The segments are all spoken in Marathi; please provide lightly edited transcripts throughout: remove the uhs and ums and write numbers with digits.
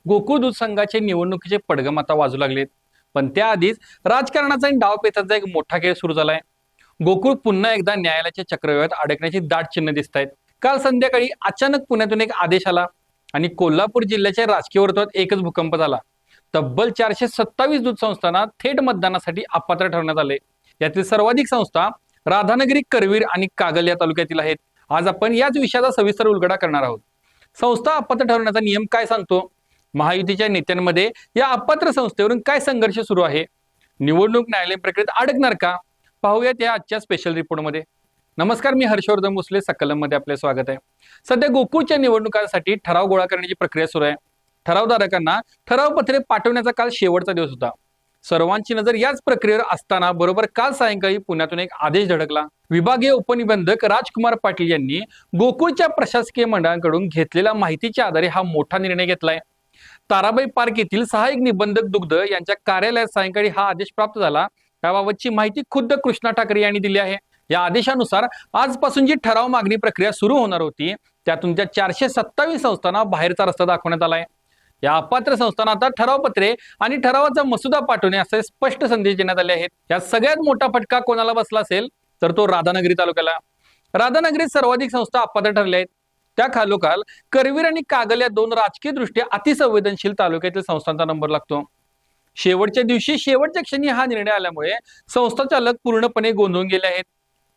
गोकुळ दूध संघाचे निवडणुकीचे पडगम आता वाजू लागलेत. पण त्याआधीच राजकारणाचा आणि डावपेचाचा एक मोठा खेळ सुरू झालाय. गोकुळ पुन्हा एकदा न्यायालयाच्या चक्रव्यूहात अडकण्याची दाट चिन्ह दिसत आहेत. काल संध्याकाळी अचानक पुण्यातून एक आदेश आला आणि कोल्हापूर जिल्ह्याच्या राजकीय वर्तुळात एकच भूकंप झाला. तब्बल 427 दूध संस्थांना थेट मतदानासाठी अपात्र ठरवण्यात आले. यातील सर्वाधिक संस्था राधानगरी, करवीर आणि कागल या तालुक्यातील आहेत. आज आपण याच विषयाचा सविस्तर उलगडा करणार आहोत. संस्था अपात्र ठरवण्याचा नियम काय सांगतो? महायुतीच्या नेत्यांमध्ये या अपात्र संस्थेवरून काय संघर्ष सुरू आहे? निवडणूक न्यायालयीन प्रक्रियेत अडकणार का? पाहूयात या आजच्या स्पेशल रिपोर्टमध्ये. नमस्कार, मी हर्षवर्धन भोसले, सकलम मध्ये आपले स्वागत आहे. सध्या गोकुळच्या निवडणुकांसाठी ठराव गोळा करण्याची प्रक्रिया सुरू आहे. ठरावधारकांना ठरावपत्रे पाठवण्याचा काल शेवटचा दिवस होता. सर्वांची नजर याच प्रक्रियेवर असताना बरोबर काल सायंकाळी पुण्यातून एक आदेश धडकला. विभागीय उपनिबंधक राजकुमार पाटील यांनी गोकुळच्या प्रशासकीय मंडळाकडून घेतलेल्या माहितीच्या आधारे हा मोठा निर्णय घेतलाय. ताराबाई पार्क येथील सहाय्यक निबंधक दुग्ध यांच्या कार्यालयात सायंकाळी हा आदेश प्राप्त झाला. त्याबाबतची माहिती खुद्द कृष्णा ठाकरे यांनी दिली आहे. या आदेशानुसार आजपासून जी ठराव मागणी प्रक्रिया सुरू होणार होती त्यातून त्या 427 संस्थांना बाहेरचा रस्ता दाखवण्यात आलाय. या अपात्र संस्थांना आता ठरावपत्रे आणि ठरावाचा मसुदा पाठवणे असे स्पष्ट संदेश देण्यात आले आहेत. यात सगळ्यात मोठा फटका कोणाला बसला असेल तर तो राधानगरी तालुक्याला. राधानगरीत सर्वाधिक संस्था अपात्र ठरल्या आहेत. त्या खालोखाल करवीर आणि कागल या दोन राजकीय दृष्ट्या अतिसंवेदनशील तालुक्यातील संस्थांचा नंबर लागतो. शेवटच्या दिवशी शेवटच्या क्षणी हा निर्णय आल्यामुळे संस्था चालक पूर्णपणे गोंधळून गेले आहेत.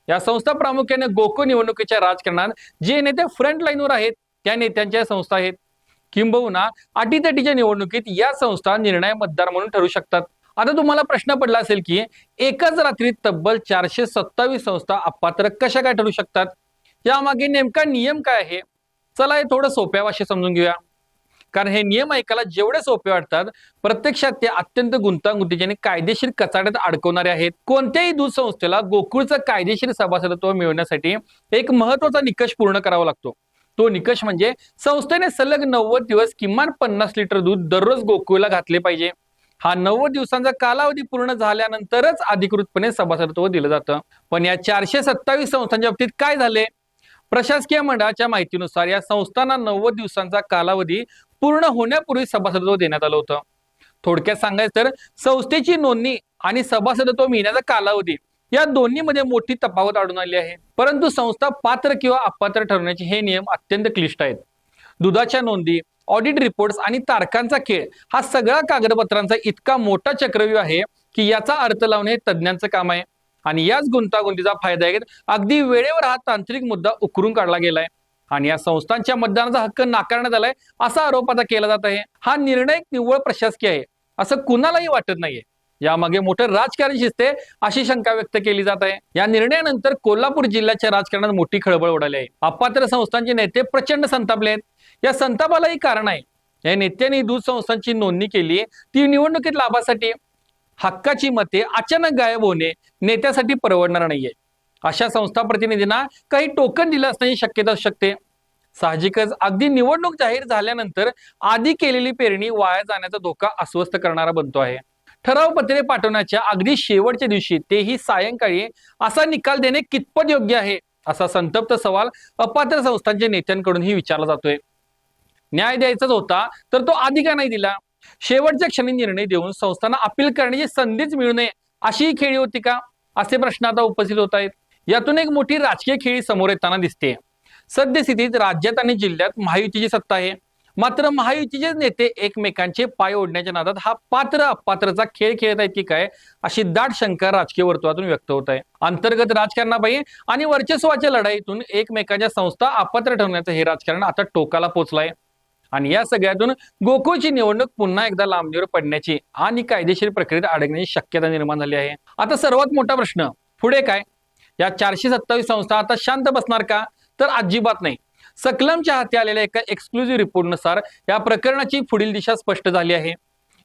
या संस्था प्रामुख्याने गोकुळ निवडणुकीच्या राजकारणात जे नेते फ्रंट लाईनवर आहेत त्या नेत्यांच्या संस्था आहेत. किंबहुना अटीतटीच्या निवडणुकीत या संस्था निर्णय मतदार म्हणून ठरू शकतात. आता तुम्हाला प्रश्न पडला असेल की एकाच रात्रीत तब्बल 427 संस्था अपात्र कशा काय ठरू शकतात? यामागे नेमका नियम काय आहे? चला हे थोडं सोप्या भाषेत समजून घेऊया. कारण हे नियम ऐकायला जेवढे सोपे वाटतात प्रत्यक्षात ते अत्यंत गुंतागुंतीचे आणि कायदेशीर कचाट्यात अडकवणारे आहेत. कोणत्याही दूध संस्थेला गोकुळचं कायदेशीर सभासदत्व मिळवण्यासाठी एक महत्वाचा निकष पूर्ण करावा लागतो. तो निकष म्हणजे संस्थेने सलग 90 दिवस किमान 50 लिटर दूध दररोज गोकुळला घातले पाहिजे. हा 90 दिवसांचा कालावधी पूर्ण झाल्यानंतरच अधिकृतपणे सभासदत्व दिलं जातं. पण या 427 संस्थांच्या बाबतीत काय झाले? प्रशासकीय मंडळाच्या माहितीनुसार या संस्थांना 90 दिवसांचा कालावधी पूर्ण होण्यापूर्वी सभासदत्व देण्यात आलं होतं. थोडक्यात सांगायचं तर संस्थेची नोंदणी आणि सभासदत्व मिळण्याचा कालावधी या दोन्हीमध्ये मोठी तफावत आढळून आली आहे. परंतु संस्था पात्र किंवा अपात्र ठरवण्याचे हे नियम अत्यंत क्लिष्ट आहेत. दुधाच्या नोंदी, ऑडिट रिपोर्ट्स आणि तारखांचा खेळ हा सगळा कागदपत्रांचा इतका मोठा चक्रव्यूह आहे की याचा अर्थ लावणे हे तज्ज्ञांचं काम आहे. आणि याच गुंतागुंतीचा फायदा घेत अगदी वेळेवर हा तांत्रिक मुद्दा उकरून काढला गेलाय आणि या संस्थांच्या मतदानाचा हक्क नाकारण्यात आलाय असा आरोप आता केला जात आहे. हा निर्णय निव्वळ प्रशासकीय आहे असं कुणालाही वाटत नाहीये. यामागे मोठं राजकारण शिजते अशी शंका व्यक्त केली जात आहे. या निर्णयानंतर कोल्हापूर जिल्ह्याच्या राजकारणात मोठी खळबळ उडाली आहे. अपात्र संस्थांचे नेते प्रचंड संतापले आहेत. या संतापालाही कारण आहे. या नेत्यांनी दूध संस्थांची नोंदणी केली ती निवडणुकीत लाभासाठी. हक्काची मते अचानक गायब होणे नेत्यासाठी परवडणार नाहीये. अशा संस्था प्रतिनिधींना काही टोकन दिलं असण्याची शक्यता असू शकते. साहजिकच अगदी निवडणूक जाहीर झाल्यानंतर आधी केलेली पेरणी वाया जाण्याचा धोका अस्वस्थ करणारा बनतो आहे. ठरावपत्रे पाठवण्याच्या अगदी शेवटच्या दिवशी तेही सायंकाळी असा निकाल देणे कितपत योग्य आहे असा संतप्त सवाल अपात्र संस्थांच्या नेत्यांकडूनही विचारला जातोय. न्याय द्यायचाच होता तर तो आधी का नाही दिला? शेवटच्या क्षणी निर्णय देऊन संस्थांना अपील करण्याची संधीच मिळू नये अशी ही खेळी होती का? असे प्रश्न आता उपस्थित होत आहेत. यातून एक मोठी राजकीय खेळी समोर येताना दिसते. सद्यस्थितीत राज्यात आणि जिल्ह्यात महायुतीची सत्ता आहे. मात्र महायुतीचे नेते एकमेकांचे पाय ओढण्याच्या नादात हा पात्र अपात्रचा खेळ खेळत आहेत की काय अशी दाट शंका राजकीय वर्तुळातून व्यक्त होत आहे. अंतर्गत राजकारणाबाई आणि वर्चस्वाच्या लढाईतून एकमेकांच्या संस्था अपात्र ठरवण्याचं हे राजकारण आता टोकाला पोहोचलंय. आणि या सगळ्यातून गोकुळची निवडणूक पुन्हा एकदा लांबणीवर पडण्याची आणि कायदेशीर प्रक्रियेत अडकण्याची शक्यता निर्माण झाली आहे. आता सर्वात मोठा प्रश्न पुढे काय? या 427 संस्था आता शांत बसणार का? तर अजिबात नाही. सकलमच्या हाती आलेल्या एका एक्सक्लुझिव्ह रिपोर्टनुसार या प्रकरणाची पुढील दिशा स्पष्ट झाली आहे.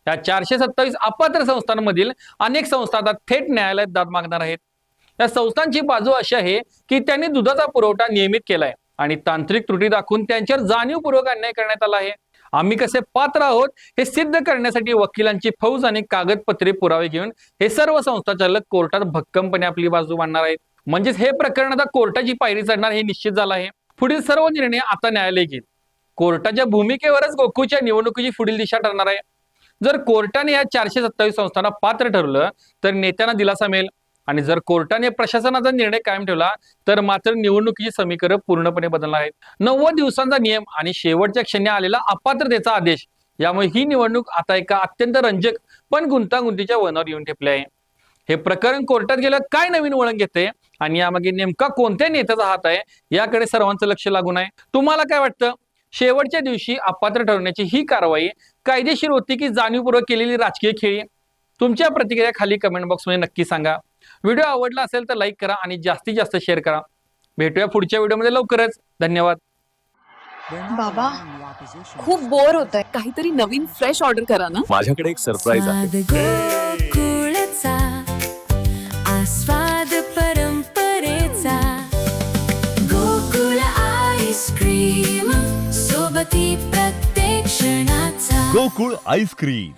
या 427 अपात्र संस्थांमधील अनेक संस्था आता थेट न्यायालयात दाद मागणार आहेत. या संस्थांची बाजू अशी आहे की त्यांनी दुधाचा पुरवठा नियमित केलाय आणि तांत्रिक त्रुटी दाखवून त्यांच्यावर जाणीवपूर्वक अन्याय करण्यात आला आहे. आम्ही कसे पात्र आहोत हे सिद्ध करण्यासाठी वकिलांची फौज आणि कागदपत्रे पुरावे घेऊन हे सर्व संस्था चालक कोर्टात भक्कमपणे आपली बाजू मांडणार आहेत. म्हणजेच हे प्रकरण आता कोर्टाची पायरी चढणार हे निश्चित झालं आहे. पुढील सर्व निर्णय आता न्यायालय घेईल. कोर्टाच्या भूमिकेवरच गोकुळच्या निवडणुकीची पुढील दिशा ठरणार आहे. जर कोर्टाने या 427 संस्थांना पात्र ठरवलं तर नेत्यांना दिलासा मिळेल आणि जर कोर्टाने प्रशासनाचा निर्णय कायम ठेवला तर मात्र निवडणुकीची समीकरण पूर्णपणे बदलणार आहेत. 90 दिवसांचा नियम आणि शेवटच्या क्षणी आलेला अपात्रतेचा आदेश यामुळे ही निवडणूक आता एका अत्यंत रंजक पण गुंतागुंतीच्या वळणावर येऊन ठेपले आहे. हे प्रकरण कोर्टात गेलं काय नवीन वळण घेते आणि यामागे नेमका कोणत्या नेत्याचा हात आहे याकडे सर्वांचं लक्ष लागून आहे. तुम्हाला काय वाटतं? शेवटच्या दिवशी अपात्र ठरवण्याची ही कारवाई कायदेशीर होती की जाणीवपूर्वक केलेली राजकीय खेळी? तुमच्या प्रतिक्रिया खाली कमेंट बॉक्समध्ये नक्की सांगा. व्हिडिओ आवडला असेल तर लाईक करा आणि जास्तीत जास्त शेअर करा. भेटूया पुढच्या व्हिडिओमध्ये लवकरच. धन्यवाद. बाबा खूप बोर होतंय, काहीतरी नवीन फ्रेश ऑर्डर करा ना. माझ्याकडे एक सरप्राईज आहे. गोकुळचा आस्वाद परंपरेचा गोकुळ आईस्क्रीम सोबती प्रत्येक क्षणाचा गोकुळ आईस्क्रीम.